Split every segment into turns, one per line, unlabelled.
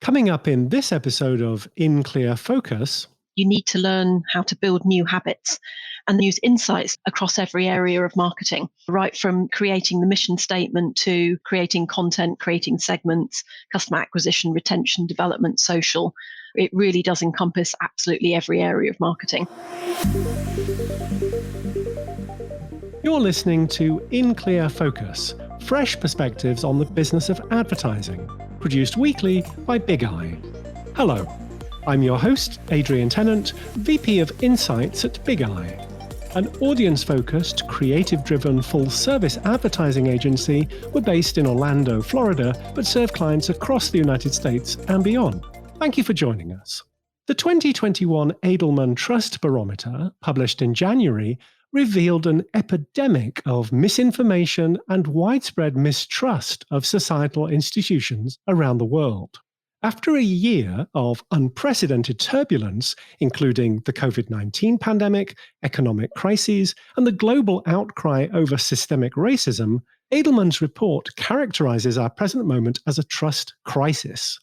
Coming up in this episode of In Clear Focus,
you need to learn how to build new habits and use insights across every area of marketing, right from creating the mission statement to creating content, creating segments, customer acquisition, retention, development, social. It really does encompass absolutely every area of marketing.
you're listening to In Clear Focus, fresh perspectives on the business of advertising, produced weekly by Big Eye. Hello, I'm your host, Adrian Tennant, VP of Insights at Big Eye, an audience-focused, creative-driven, full-service advertising agency. We're based in Orlando, Florida, but serve clients across the United States and beyond. Thank you for joining us. The 2021 Edelman Trust Barometer, published in January, revealed an epidemic of misinformation and widespread mistrust of societal institutions around the world. After a year of unprecedented turbulence, including the COVID-19 pandemic, economic crises, and the global outcry over systemic racism, Edelman's report characterizes our present moment as a trust crisis.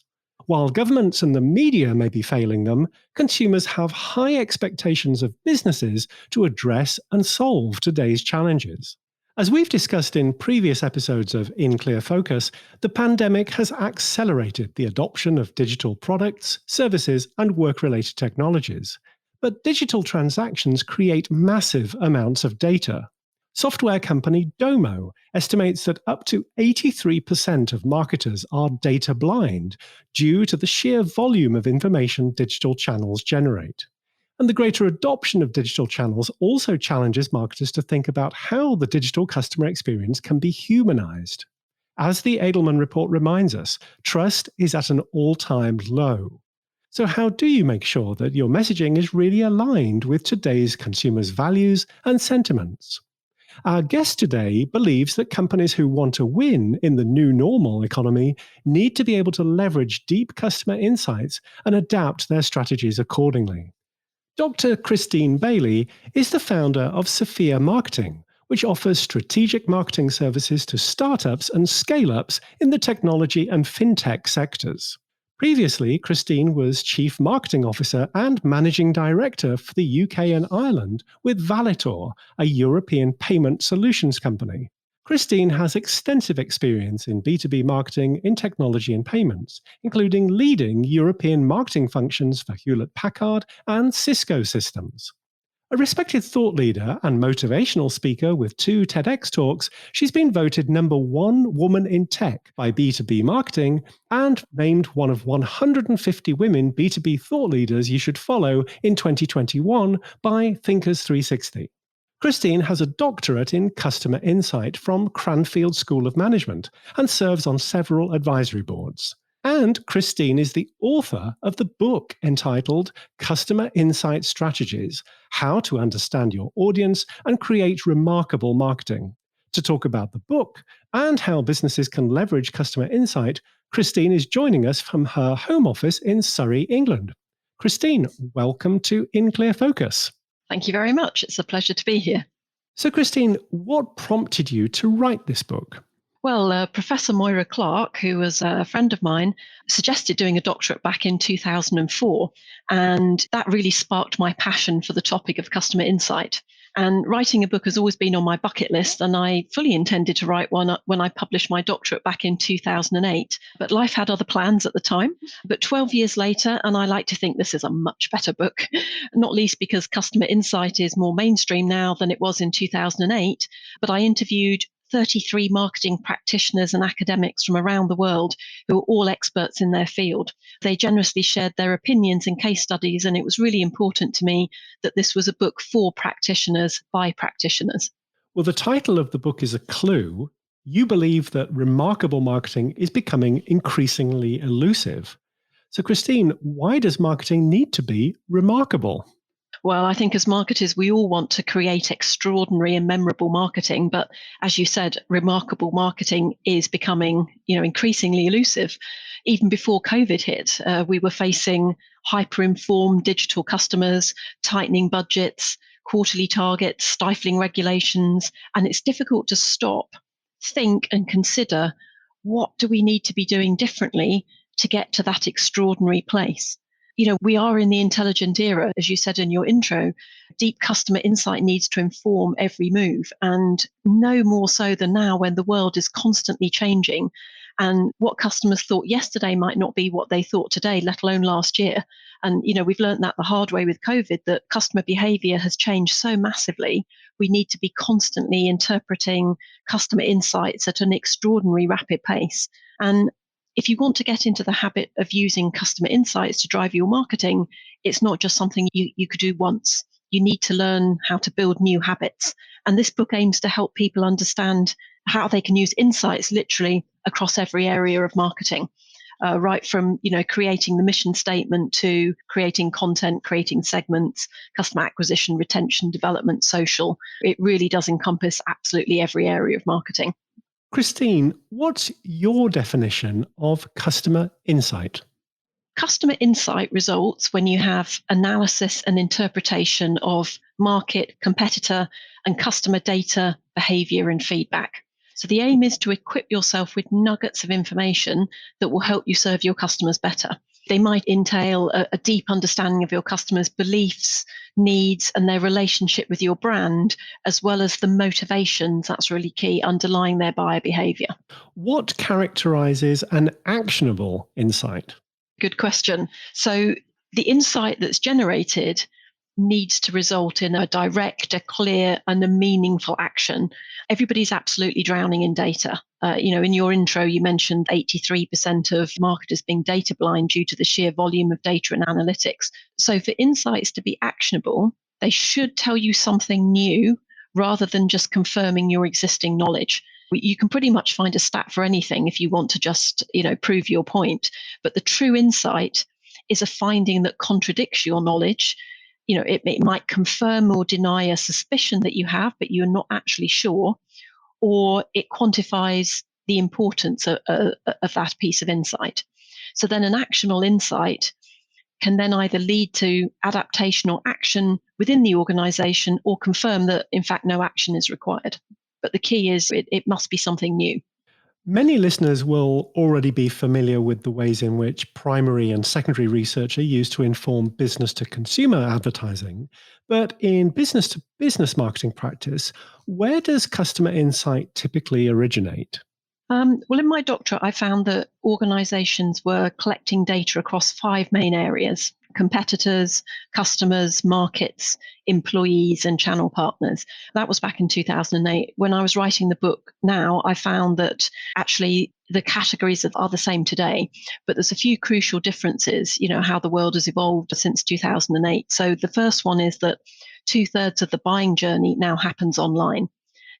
While governments and the media may be failing them, consumers have high expectations of businesses to address and solve today's challenges. As we've discussed in previous episodes of In Clear Focus, the pandemic has accelerated the adoption of digital products, services, and work-related technologies. But digital transactions create massive amounts of data. Software company Domo estimates that up to 83% of marketers are data blind due to the sheer volume of information digital channels generate. And the greater adoption of digital channels also challenges marketers to think about how the digital customer experience can be humanized. As the Edelman report reminds us, trust is at an all-time low. So how do you make sure that your messaging is really aligned with today's consumers' values and sentiments? Our guest today believes that companies who want to win in the new normal economy need to be able to leverage deep customer insights and adapt their strategies accordingly. Dr. Christine Bailey is the founder of Sophia Marketing, which offers strategic marketing services to startups and scale-ups in the technology and fintech sectors. Previously, Christine was Chief Marketing Officer and Managing Director for the UK and Ireland with Valitor, a European payment solutions company. Christine has extensive experience in B2B marketing in technology and payments, including leading European marketing functions for Hewlett-Packard and Cisco systems. A respected thought leader and motivational speaker with 2 TEDx talks, she's been voted #1 woman in tech by B2B Marketing and named one of 150 women B2B thought leaders you should follow in 2021 by Thinkers 360. Christine has a doctorate in customer insight from Cranfield School of Management and serves on several advisory boards. And Christine is the author of the book entitled Customer Insight Strategies: How to Understand Your Audience and Create Remarkable Marketing. To talk about the book and how businesses can leverage customer insight, Christine is joining us from her home office in Surrey, England. Christine, welcome to In Clear Focus.
Thank you very much. It's a pleasure to be here.
So, Christine, what prompted you to write this book?
Well, Professor Moira Clark, who was a friend of mine, suggested doing a doctorate back in 2004, and that really sparked my passion for the topic of customer insight. And writing a book has always been on my bucket list, and I fully intended to write one when I published my doctorate back in 2008. But life had other plans at the time. But 12 years later, and I like to think this is a much better book, not least because customer insight is more mainstream now than it was in 2008, but I interviewed 33 marketing practitioners and academics from around the world who are all experts in their field. They generously shared their opinions and case studies, and it was really important to me that this was a book for practitioners by practitioners.
Well, the title of the book is a clue. You believe that remarkable marketing is becoming increasingly elusive. So, Christine, why does marketing need to be remarkable?
Well, I think as marketers, we all want to create extraordinary and memorable marketing. But as you said, remarkable marketing is becoming, increasingly elusive. Even before COVID hit, we were facing hyper-informed digital customers, tightening budgets, quarterly targets, stifling regulations, and it's difficult to stop, think and consider what do we need to be doing differently to get to that extraordinary place. We are in the intelligent era, as you said in your intro. Deep customer insight needs to inform every move, and no more so than now when the world is constantly changing. And what customers thought yesterday might not be what they thought today, let alone last year. And, we've learned that the hard way with COVID, that customer behavior has changed so massively. We need to be constantly interpreting customer insights at an extraordinary rapid pace. And if you want to get into the habit of using customer insights to drive your marketing, it's not just something you could do once. You need to learn how to build new habits. And this book aims to help people understand how they can use insights literally across every area of marketing, right from creating the mission statement to creating content, creating segments, customer acquisition, retention, development, social. It really does encompass absolutely every area of marketing.
Christine, what's your definition of customer insight?
Customer insight results when you have analysis and interpretation of market, competitor, and customer data, behavior, and feedback. So the aim is to equip yourself with nuggets of information that will help you serve your customers better. They might entail a deep understanding of your customers' beliefs, needs, and their relationship with your brand, as well as the motivations, that's really key, underlying their buyer behavior.
What characterizes an actionable insight?
Good question. So the insight that's generated needs to result in a direct, a clear, and a meaningful action. Everybody's absolutely drowning in data. In your intro, you mentioned 83% of marketers being data blind due to the sheer volume of data and analytics. So for insights to be actionable, they should tell you something new rather than just confirming your existing knowledge. You can pretty much find a stat for anything if you want to just, prove your point. But the true insight is a finding that contradicts your knowledge. It might confirm or deny a suspicion that you have, but you're not actually sure, or it quantifies the importance of that piece of insight. So then an actionable insight can then either lead to adaptation or action within the organization or confirm that, in fact, no action is required. But the key is it must be something new.
Many listeners will already be familiar with the ways in which primary and secondary research are used to inform business to consumer advertising. But in business to business marketing practice, where does customer insight typically originate?
Well, in my doctorate, I found that organizations were collecting data across 5 main areas: competitors, customers, markets, employees, and channel partners. That was back in 2008. When I was writing the book now, I found that actually the categories are the same today, but there's a few crucial differences, how the world has evolved since 2008. So the first one is that 2/3 of the buying journey now happens online.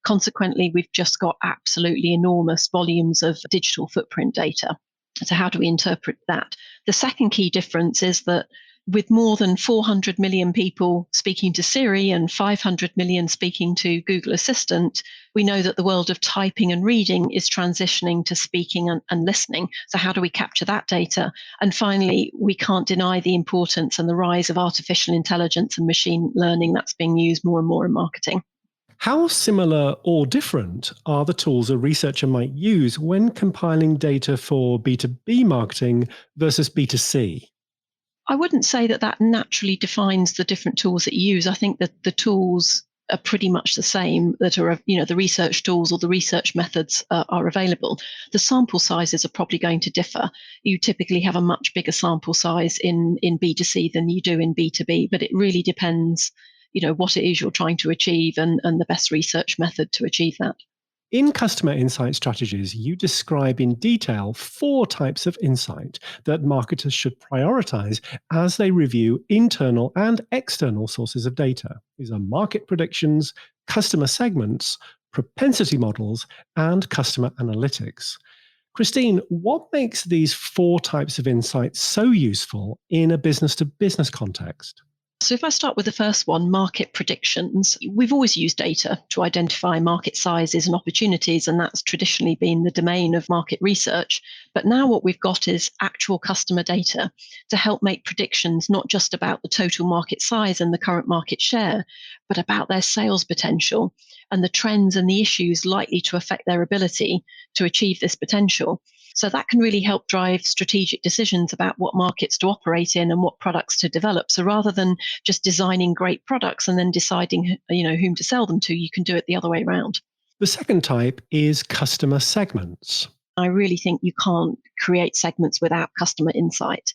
Consequently, we've just got absolutely enormous volumes of digital footprint data. So how do we interpret that? The second key difference is that with more than 400 million people speaking to Siri and 500 million speaking to Google Assistant, we know that the world of typing and reading is transitioning to speaking and listening. So how do we capture that data? And finally, we can't deny the importance and the rise of artificial intelligence and machine learning that's being used more and more in marketing.
How similar or different are the tools a researcher might use when compiling data for B2B marketing versus B2C?
I wouldn't say that naturally defines the different tools that you use. I think that the tools are pretty much the same that are, the research tools or the research methods are available. The sample sizes are probably going to differ. You typically have a much bigger sample size in B2C than you do in B2B, but it really depends what it is you're trying to achieve and the best research method to achieve that.
In customer insight strategies, you describe in detail 4 types of insight that marketers should prioritize as they review internal and external sources of data. These are market predictions, customer segments, propensity models, and customer analytics. Christine, what makes these 4 types of insight so useful in a business-to-business context?
So if I start with the first one, market predictions, we've always used data to identify market sizes and opportunities, and that's traditionally been the domain of market research. But now what we've got is actual customer data to help make predictions, not just about the total market size and the current market share, but about their sales potential and the trends and the issues likely to affect their ability to achieve this potential. So that can really help drive strategic decisions about what markets to operate in and what products to develop. So rather than just designing great products and then deciding, whom to sell them to, you can do it the other way around.
The second type is customer segments.
I really think you can't create segments without customer insight.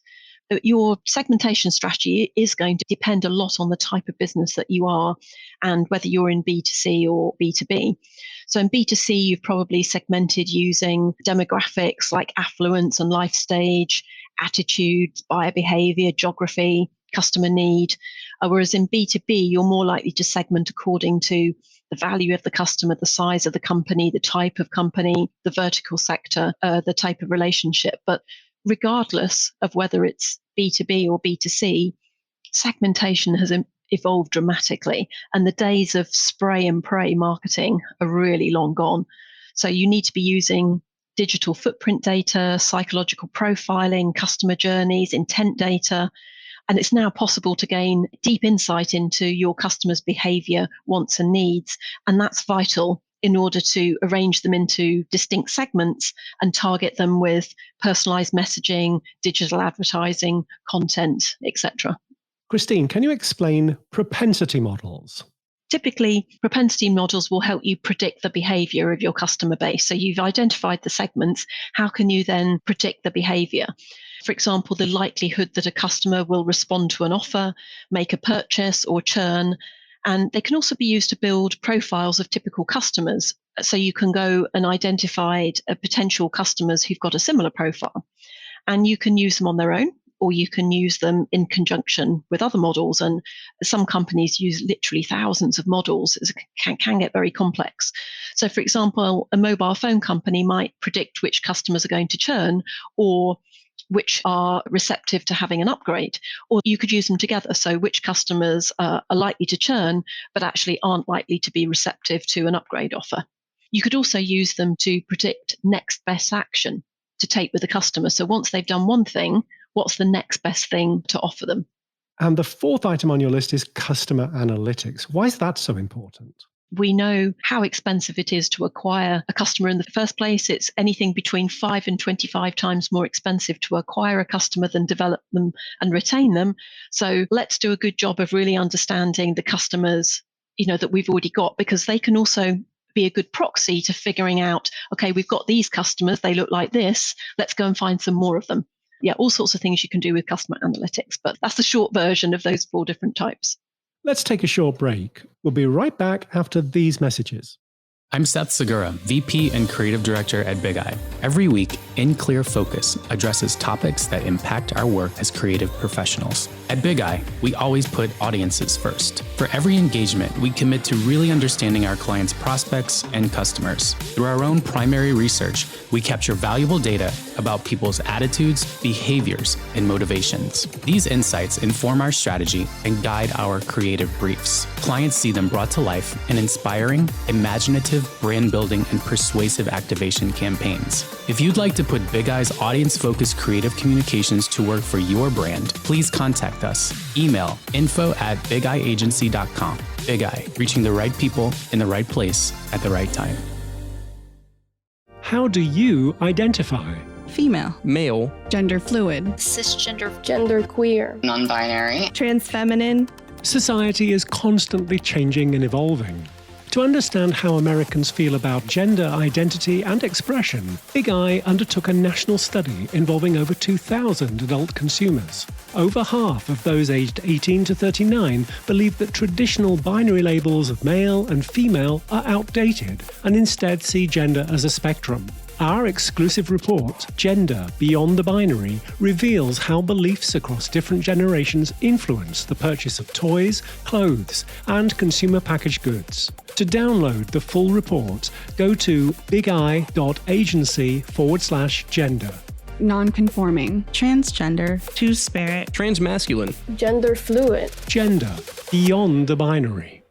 Your segmentation strategy is going to depend a lot on the type of business that you are and whether you're in B2C or B2B. So in B2C, you've probably segmented using demographics like affluence and life stage, attitudes, buyer behavior, geography, customer need. Whereas in B2B, you're more likely to segment according to the value of the customer, the size of the company, the type of company, the vertical sector, the type of relationship. But regardless of whether it's B2B or B2C, segmentation has evolved dramatically, and the days of spray and pray marketing are really long gone. So you need to be using digital footprint data, psychological profiling, customer journeys, intent data. And it's now possible to gain deep insight into your customers' behavior, wants, and needs. And that's vital in order to arrange them into distinct segments and target them with personalized messaging, digital advertising, content, etc.
Christine, can you explain propensity models?
Typically, propensity models will help you predict the behavior of your customer base. So you've identified the segments. How can you then predict the behavior? For example, the likelihood that a customer will respond to an offer, make a purchase, or churn. And they can also be used to build profiles of typical customers. So you can go and identify potential customers who've got a similar profile. And you can use them on their own, or you can use them in conjunction with other models. And some companies use literally thousands of models. It can get very complex. So, for example, a mobile phone company might predict which customers are going to churn or which are receptive to having an upgrade, or you could use them together. So which customers are likely to churn, but actually aren't likely to be receptive to an upgrade offer. You could also use them to predict next best action to take with the customer. So once they've done one thing, what's the next best thing to offer them?
And the fourth item on your list is customer analytics. Why is that so important?
We know how expensive it is to acquire a customer in the first place. It's anything between 5 and 25 times more expensive to acquire a customer than develop them and retain them. So let's do a good job of really understanding the customers, that we've already got, because they can also be a good proxy to figuring out, okay, we've got these customers, they look like this, let's go and find some more of them. Yeah, all sorts of things you can do with customer analytics, but that's the short version of those 4 different types.
Let's take a short break. We'll be right back after these messages.
I'm Seth Segura, VP and Creative Director at Big Eye. Every week, In Clear Focus addresses topics that impact our work as creative professionals. At Big Eye, we always put audiences first. For every engagement, we commit to really understanding our clients' prospects and customers. Through our own primary research, we capture valuable data about people's attitudes, behaviors, and motivations. These insights inform our strategy and guide our creative briefs. Clients see them brought to life in inspiring, imaginative, brand building, and persuasive activation campaigns. If you'd like to put Big Eye's audience-focused creative communications to work for your brand, please contact us. Email info@bigeyeagency.com. Big Eye, reaching the right people in the right place at the right time.
How do you identify?
Female,
male,
gender fluid,
cisgender, genderqueer,
non-binary,
transfeminine.
Society is constantly changing and evolving. To understand how Americans feel about gender identity and expression, Big Eye undertook a national study involving over 2,000 adult consumers. Over half of those aged 18 to 39 believe that traditional binary labels of male and female are outdated and instead see gender as a spectrum. Our exclusive report, Gender Beyond the Binary, reveals how beliefs across different generations influence the purchase of toys, clothes, and consumer packaged goods. To download the full report, go to bigeye.agency/gender.
Non-conforming, transgender, two-spirit,
transmasculine,
gender fluid,
Gender Beyond the Binary.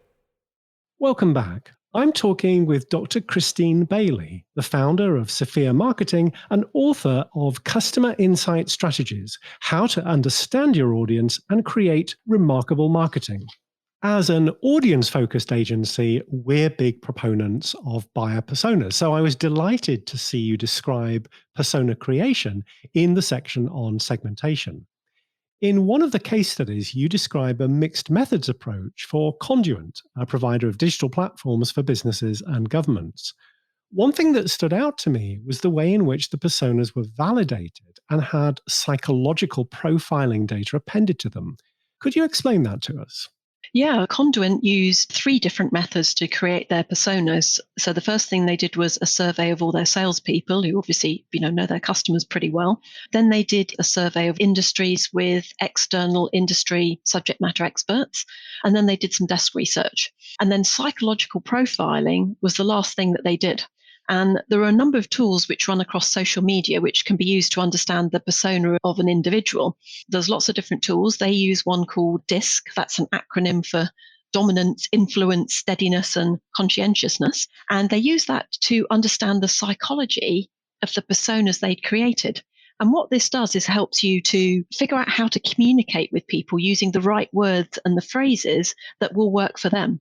Welcome back. I'm talking with Dr. Christine Bailey, the founder of Sophia Marketing and author of Customer Insight Strategies: How to Understand Your Audience and Create Remarkable Marketing. As an audience-focused agency, we're big proponents of buyer personas. So I was delighted to see you describe persona creation in the section on segmentation. In one of the case studies, you describe a mixed methods approach for Conduent, a provider of digital platforms for businesses and governments. One thing that stood out to me was the way in which the personas were validated and had psychological profiling data appended to them. Could you explain that to us?
Yeah, Conduent used three different methods to create their personas. So the first thing they did was a survey of all their salespeople, who obviously know their customers pretty well. Then they did a survey of industries with external industry subject matter experts, and then they did some desk research. And then psychological profiling was the last thing that they did. And there are a number of tools which run across social media which can be used to understand the persona of an individual. There's lots of different tools. They use one called DISC. That's an acronym for dominance, influence, steadiness, and conscientiousness. And they use that to understand the psychology of the personas they'd created. And what this does is helps you to figure out how to communicate with people using the right words and the phrases that will work for them.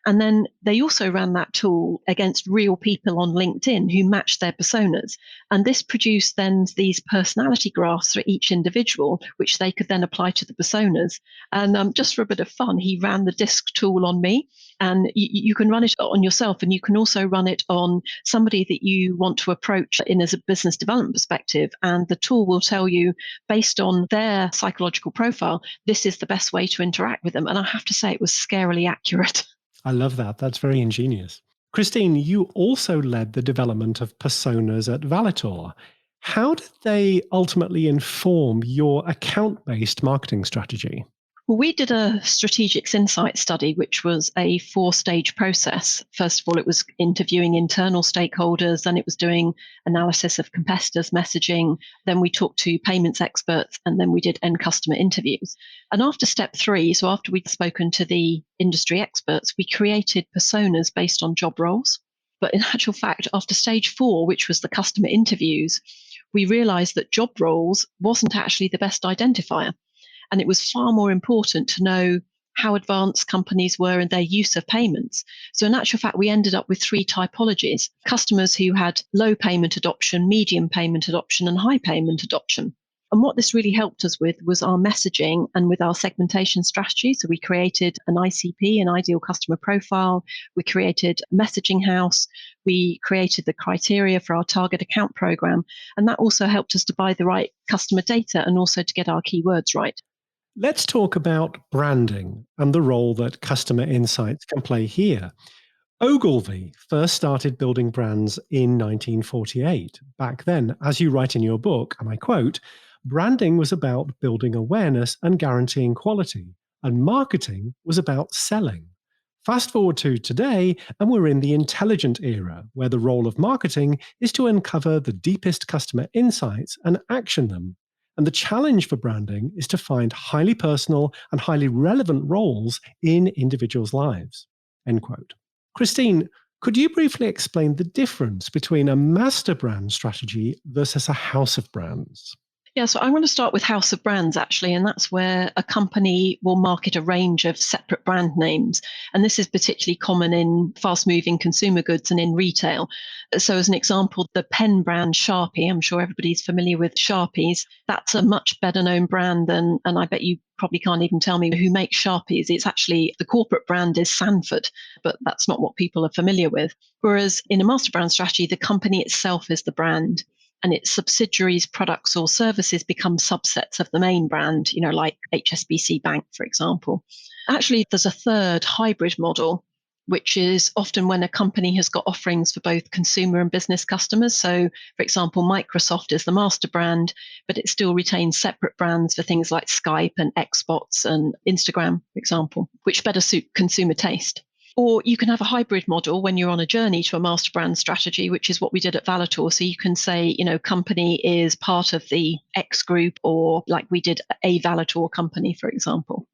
And then they also ran that tool against real people on LinkedIn who matched their personas. And this produced then these personality graphs for each individual, which they could then apply to the personas. And just for a bit of fun, he ran the DISC tool on me. And you can run it on yourself, and you can also run it on somebody that you want to approach in as a business development perspective. And the tool will tell you, based on their psychological profile, this is the best way to interact with them. And I have to say, it was scarily accurate.
I love that. That's very ingenious. Christine, you also led the development of personas at Valitor. How did they ultimately inform your account-based marketing strategy?
Well, we did a strategic insight study, which was a 4-stage process. First of all, it was interviewing internal stakeholders, then it was doing analysis of competitors' messaging, then we talked to payments experts, and then we did end customer interviews. And after step 3, so after we'd spoken to the industry experts, we created personas based on job roles. But in actual fact, after stage 4, which was the customer interviews, we realized that job roles wasn't actually the best identifier. And it was far more important to know how advanced companies were in their use of payments. So in actual fact, we ended up with 3 typologies: customers who had low payment adoption, medium payment adoption, and high payment adoption. And what this really helped us with was our messaging and with our segmentation strategy. So we created an ICP, an ideal customer profile. We created a messaging house. We created the criteria for our target account program. And that also helped us to buy the right customer data and also to get our keywords right.
Let's talk about branding and the role that customer insights can play here. Ogilvy first started building brands in 1948. Back then, as you write in your book, and I quote, branding was about building awareness and guaranteeing quality, and marketing was about selling. Fast forward to today, and we're in the intelligent era, where the role of marketing is to uncover the deepest customer insights and action them. And the challenge for branding is to find highly personal and highly relevant roles in individuals' lives. End quote. Christine, could you briefly explain the difference between a master brand strategy versus a house of brands?
Yeah, so I want to start with house of brands, actually, and that's where a company will market a range of separate brand names. And this is particularly common in fast-moving consumer goods and in retail. So as an example, the pen brand Sharpie, I'm sure everybody's familiar with Sharpies. That's a much better known brand than, and I bet you probably can't even tell me who makes Sharpies. It's actually, the corporate brand is Sanford, but that's not what people are familiar with. Whereas in a master brand strategy, the company itself is the brand, and its subsidiaries, products or services become subsets of the main brand, like HSBC Bank, for example. Actually, there's a third hybrid model, which is often when a company has got offerings for both consumer and business customers. So, for example, Microsoft is the master brand, but it still retains separate brands for things like Skype and Xbox and Instagram, for example, which better suit consumer taste. Or you can have a hybrid model when you're on a journey to a master brand strategy, which is what we did at Valitor. So you can say, company is part of the X group, or like we did a Valitor company, for example.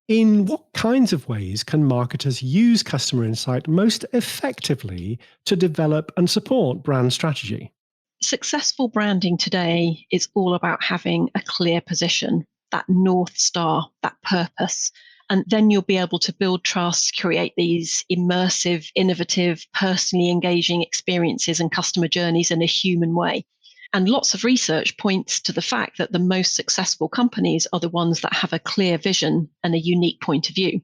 In what kinds of ways can marketers use customer insight most effectively to develop and support brand strategy?
Successful branding today is all about having a clear position, that North Star, that purpose. And then you'll be able to build trust, create these immersive, innovative, personally engaging experiences and customer journeys in a human way. And lots of research points to the fact that the most successful companies are the ones that have a clear vision and a unique point of view.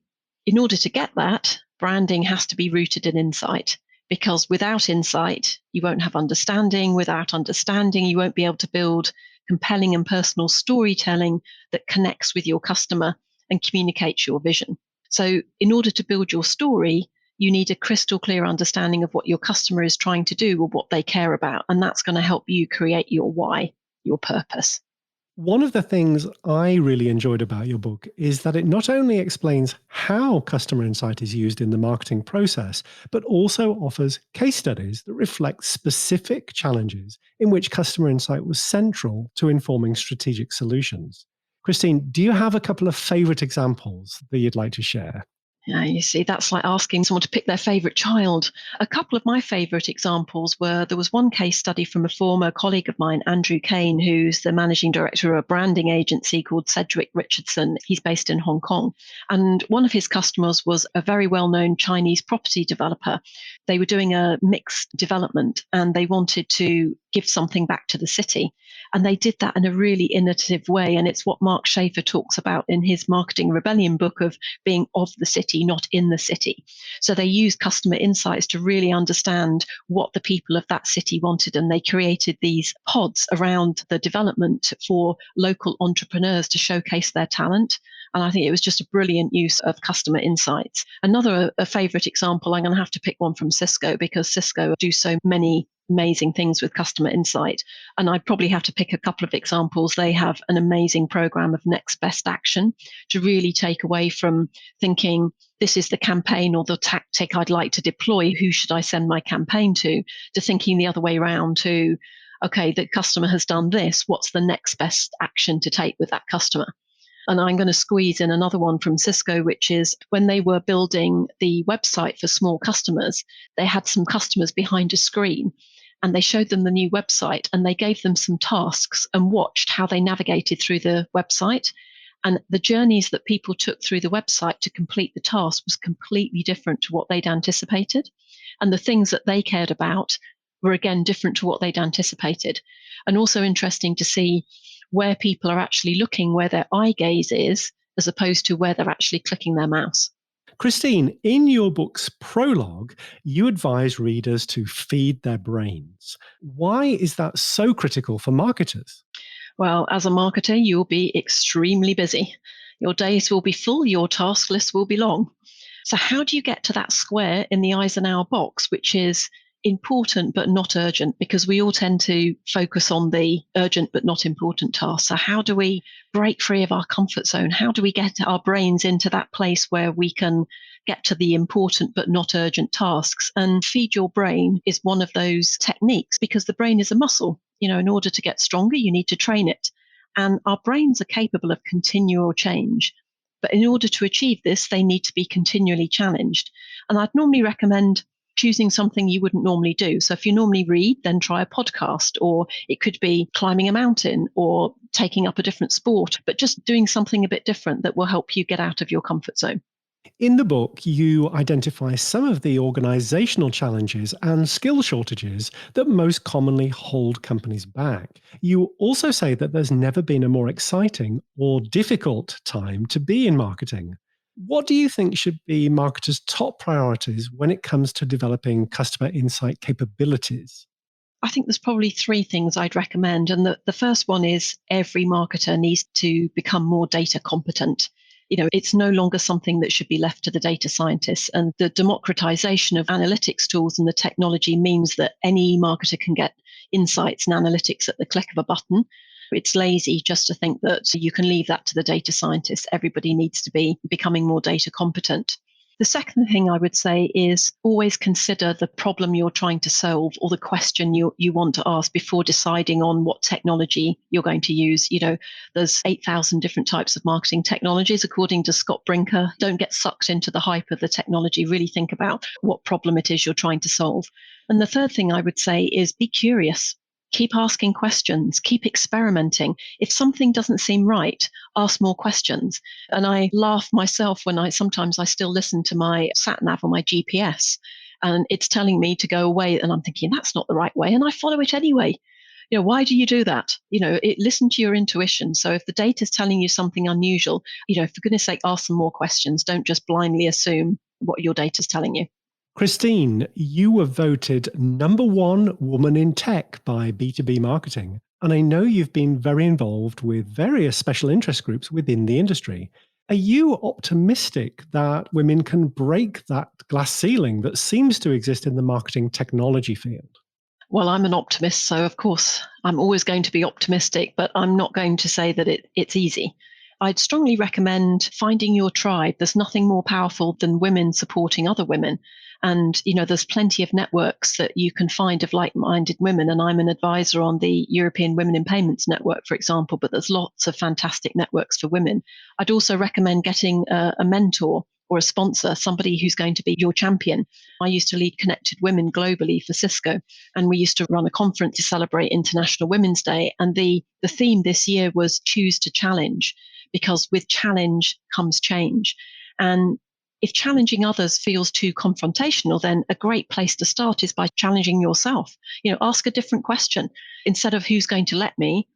In order to get that, branding has to be rooted in insight, because without insight, you won't have understanding. Without understanding, you won't be able to build compelling and personal storytelling that connects with your customer and communicates your vision. So in order to build your story, you need a crystal clear understanding of what your customer is trying to do or what they care about. And that's going to help you create your why, your purpose.
One of the things I really enjoyed about your book is that it not only explains how customer insight is used in the marketing process, but also offers case studies that reflect specific challenges in which customer insight was central to informing strategic solutions. Christine, do you have a couple of favorite examples that you'd like to share?
Yeah, you see, that's like asking someone to pick their favorite child. A couple of my favorite examples were, there was one case study from a former colleague of mine, Andrew Kane, who's the managing director of a branding agency called Sedgwick Richardson. He's based in Hong Kong. And one of his customers was a very well-known Chinese property developer. They were doing a mixed development and they wanted to give something back to the city. And they did that in a really innovative way. And it's what Mark Schaefer talks about in his Marketing Rebellion book of being of the city, not in the city. So they used customer insights to really understand what the people of that city wanted. And they created these pods around the development for local entrepreneurs to showcase their talent. And I think it was just a brilliant use of customer insights. Another a favorite example, I'm going to have to pick one from Cisco, because Cisco do so many amazing things with customer insight. And I'd probably have to pick a couple of examples. They have an amazing program of next best action to really take away from thinking, this is the campaign or the tactic I'd like to deploy, who should I send my campaign to thinking the other way around to, okay, the customer has done this, what's the next best action to take with that customer? And I'm going to squeeze in another one from Cisco, which is when they were building the website for small customers, they had some customers behind a screen and they showed them the new website and they gave them some tasks and watched how they navigated through the website. And the journeys that people took through the website to complete the task was completely different to what they'd anticipated. And the things that they cared about were again different to what they'd anticipated. And also interesting to see where people are actually looking, where their eye gaze is, as opposed to where they're actually clicking their mouse.
Christine, in your book's prologue, you advise readers to feed their brains. Why is that so critical for marketers?
Well, as a marketer, you'll be extremely busy. Your days will be full, your task list will be long. So how do you get to that square in the Eisenhower box, which is important but not urgent? Because we all tend to focus on the urgent but not important tasks. So how do we break free of our comfort zone? How do we get our brains into that place where we can get to the important but not urgent tasks? And feed your brain is one of those techniques, because the brain is a muscle. You know, in order to get stronger, you need to train it. And our brains are capable of continual change. But in order to achieve this, they need to be continually challenged. And I'd normally recommend choosing something you wouldn't normally do. So if you normally read, then try a podcast, or it could be climbing a mountain or taking up a different sport, but just doing something a bit different that will help you get out of your comfort zone.
In the book, you identify some of the organizational challenges and skill shortages that most commonly hold companies back. You also say that there's never been a more exciting or difficult time to be in marketing. What do you think should be marketers' top priorities when it comes to developing customer insight capabilities?
I think there's probably three things I'd recommend. And the first one is every marketer needs to become more data competent. You know, it's no longer something that should be left to the data scientists. And the democratization of analytics tools and the technology means that any marketer can get insights and analytics at the click of a button. It's lazy just to think that you can leave that to the data scientists. Everybody needs to be becoming more data competent. The second thing I would say is always consider the problem you're trying to solve or the question you want to ask before deciding on what technology you're going to use. You know, there's 8,000 different types of marketing technologies, according to Scott Brinker. Don't get sucked into the hype of the technology. Really think about what problem it is you're trying to solve. And the third thing I would say is be curious. Keep asking questions, keep experimenting. If something doesn't seem right, ask more questions. And I laugh myself when sometimes I still listen to my sat nav or my GPS and it's telling me to go away. And I'm thinking, that's not the right way. And I follow it anyway. Why do you do that? Listen to your intuition. So if the data is telling you something unusual, for goodness sake, ask some more questions. Don't just blindly assume what your data is telling you.
Christine, you were voted #1 woman in tech by B2B Marketing. And I know you've been very involved with various special interest groups within the industry. Are you optimistic that women can break that glass ceiling that seems to exist in the marketing technology field?
Well, I'm an optimist, so of course I'm always going to be optimistic, but I'm not going to say that it's easy. I'd strongly recommend finding your tribe. There's nothing more powerful than women supporting other women. And, there's plenty of networks that you can find of like-minded women. And I'm an advisor on the European Women in Payments Network, for example, but there's lots of fantastic networks for women. I'd also recommend getting a mentor or a sponsor, somebody who's going to be your champion. I used to lead Connected Women globally for Cisco, and we used to run a conference to celebrate International Women's Day. And the theme this year was Choose to Challenge, because with challenge comes change. And if challenging others feels too confrontational, then a great place to start is by challenging yourself. Ask a different question. Instead of who's going to let me,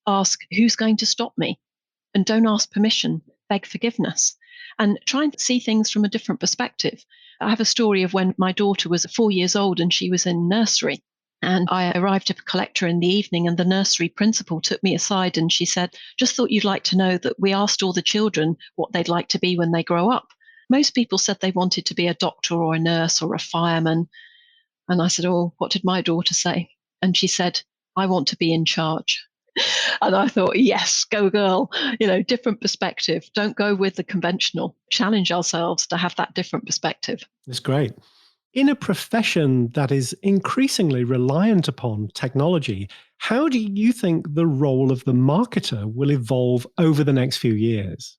ask who's going to stop me. And don't ask permission, beg forgiveness. And try and see things from a different perspective. I have a story of when my daughter was 4 years old and she was in nursery. And I arrived to collect her in the evening, and the nursery principal took me aside and she said, just thought you'd like to know that we asked all the children what they'd like to be when they grow up. Most people said they wanted to be a doctor or a nurse or a fireman. And I said, oh, what did my daughter say? And she said, I want to be in charge. And I thought, yes, go girl, different perspective. Don't go with the conventional. Challenge ourselves to have that different perspective.
That's great. In a profession that is increasingly reliant upon technology, how do you think the role of the marketer will evolve over the next few years?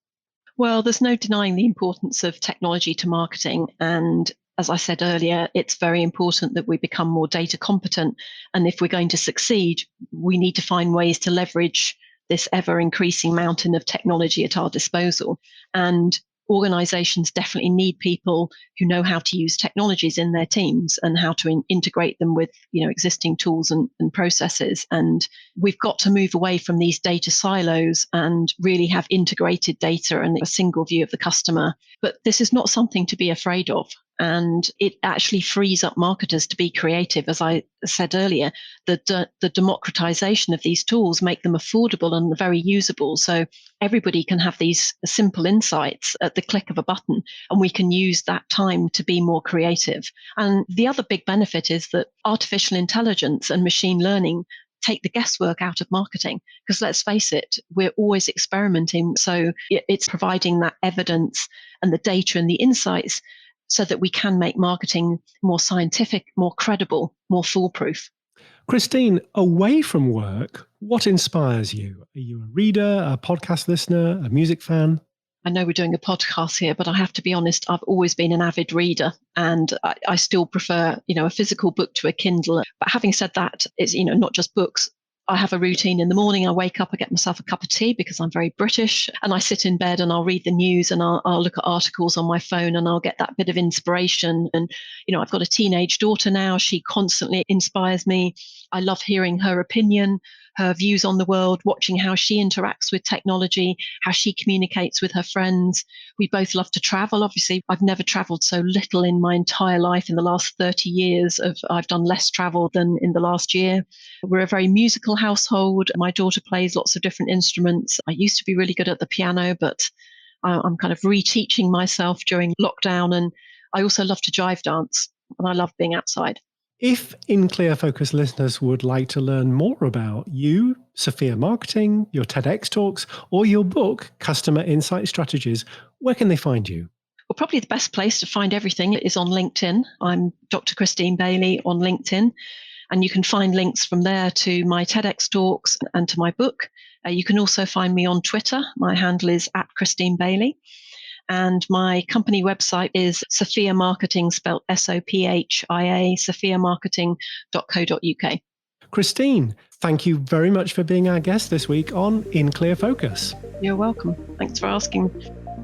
Well, there's no denying the importance of technology to marketing. And as I said earlier, it's very important that we become more data competent. And if we're going to succeed, we need to find ways to leverage this ever increasing mountain of technology at our disposal. And organizations definitely need people who know how to use technologies in their teams and how to integrate them with existing tools and processes. And we've got to move away from these data silos and really have integrated data and a single view of the customer. But this is not something to be afraid of. And it actually frees up marketers to be creative. As I said earlier, the democratization of these tools make them affordable and very usable. So everybody can have these simple insights at the click of a button, and we can use that time to be more creative. And the other big benefit is that artificial intelligence and machine learning take the guesswork out of marketing, because let's face it, we're always experimenting. So it's providing that evidence and the data and the insights so that we can make marketing more scientific, more credible, more foolproof.
Christine, away from work, what inspires you? Are you a reader, a podcast listener, a music fan?
I know we're doing a podcast here, but I have to be honest, I've always been an avid reader, and I still prefer, a physical book to a Kindle. But having said that, it's, not just books. I have a routine in the morning. I wake up, I get myself a cup of tea because I'm very British, and I sit in bed and I'll read the news and I'll look at articles on my phone and I'll get that bit of inspiration. And, I've got a teenage daughter now. She constantly inspires me. I love hearing her opinion, her views on the world, watching how she interacts with technology, how she communicates with her friends. We both love to travel. Obviously, I've never traveled so little in my entire life. In the last 30 years, I've done less travel than in the last year. We're a very musical household. My daughter plays lots of different instruments. I used to be really good at the piano, but I'm kind of reteaching myself during lockdown. And I also love to jive dance, and I love being outside.
If In Clear Focus listeners would like to learn more about you, Sophia Marketing, your TEDx talks, or your book, Customer Insight Strategies, where can they find you?
Well, probably the best place to find everything is on LinkedIn. I'm Dr. Christine Bailey on LinkedIn, and you can find links from there to my TEDx talks and to my book. You can also find me on Twitter. My handle is @ChristineBailey. And my company website is Sophia Marketing, spelled SOPHIA, sophiamarketing.co.uk.
Christine, thank you very much for being our guest this week on In Clear Focus.
You're welcome. Thanks for asking.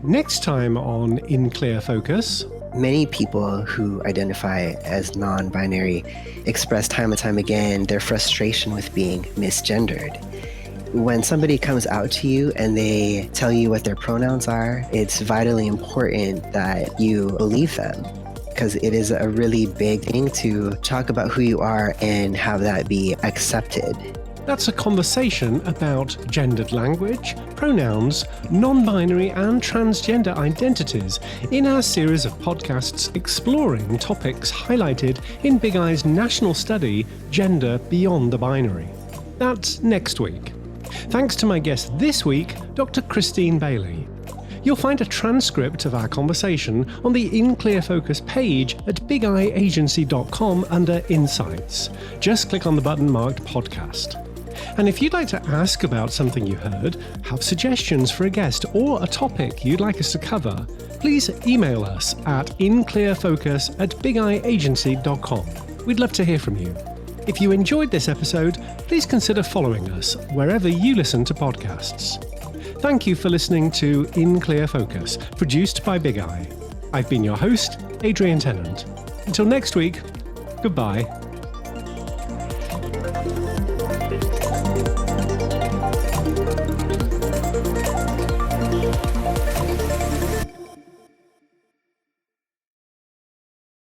Next time on In Clear Focus,
many people who identify as non-binary express time and time again their frustration with being misgendered. When somebody comes out to you and they tell you what their pronouns are, it's vitally important that you believe them, because it is a really big thing to talk about who you are and have that be accepted.
that's a conversation about gendered language, pronouns, non-binary and transgender identities in our series of podcasts exploring topics highlighted in Big Eye's national study, Gender Beyond the Binary. That's next week. Thanks to my guest this week, Dr. Christine Bailey. You'll find a transcript of our conversation on the In Clear Focus page at bigeyeagency.com under Insights. Just click on the button marked Podcast. And if you'd like to ask about something you heard, have suggestions for a guest or a topic you'd like us to cover, please email us at inclearfocus@bigeyeagency.com. We'd love to hear from you. If you enjoyed this episode, please consider following us wherever you listen to podcasts. Thank you for listening to In Clear Focus, produced by Big Eye. I've been your host, Adrian Tennant. Until next week, goodbye.